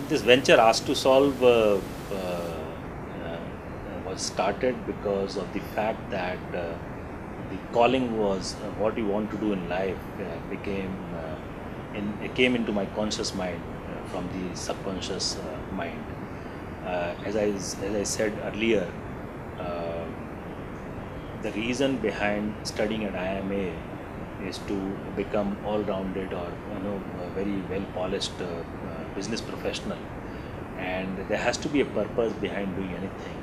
This venture asked to solve was started because of the fact that the calling was what you want to do in life it came into my conscious mind from the subconscious mind. As I said earlier, uh, the reason behind studying at IMA is to become all-rounded or a very well-polished business professional, and there has to be a purpose behind doing anything.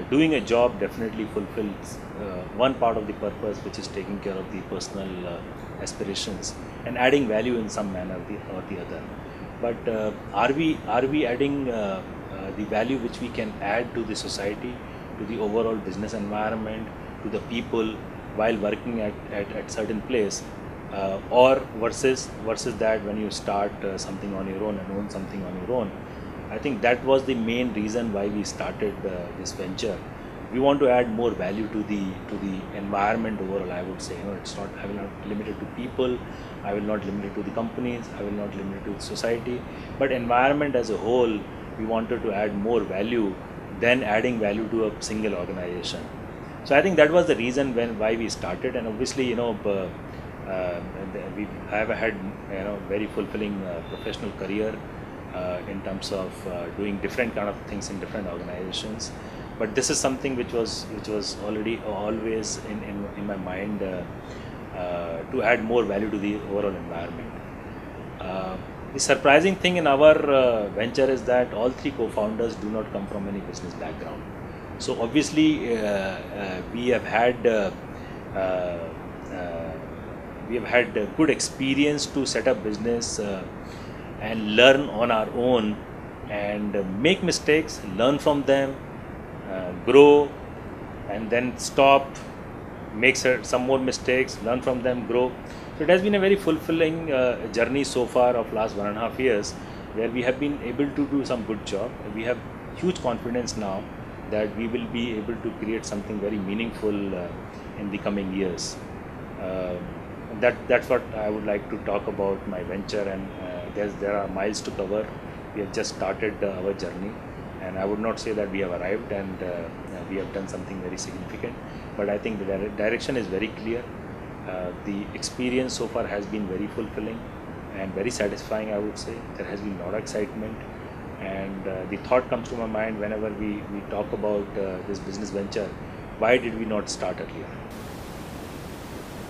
Doing a job definitely fulfills one part of the purpose, which is taking care of the personal aspirations and adding value in some manner or the other. But are we adding the value which we can add to the society, to the overall business environment, to the people while working at certain place, or versus that when you start something on your own and own something on your own. I think that was the main reason why we started this venture. We want to add more value to the environment overall. I would say, it's not. I will not limit it to people. I will not limit it to the companies. I will not limit it to society. But environment as a whole, we wanted to add more value than adding value to a single organization. So I think that was the reason why we started, and obviously, we have had very fulfilling professional career in terms of doing different kind of things in different organizations. But this is something which was already always in my mind, to add more value to the overall environment. The surprising thing in our venture is that all three co-founders do not come from any business background. So obviously, we have had good experience to set up business and learn on our own, and make mistakes, learn from them, grow, and then stop, make some more mistakes, learn from them, grow. So it has been a very fulfilling journey so far of last 1.5 years, where we have been able to do some good job. We have huge confidence now that we will be able to create something very meaningful in the coming years. Uh, that's what I would like to talk about my venture, and there are miles to cover. We have just started our journey, and I would not say that we have arrived and we have done something very significant, but I think the direction is very clear. The experience so far has been very fulfilling and very satisfying, I would say. There has been a lot of excitement, and the thought comes to my mind whenever we talk about this business venture: why did we not start earlier?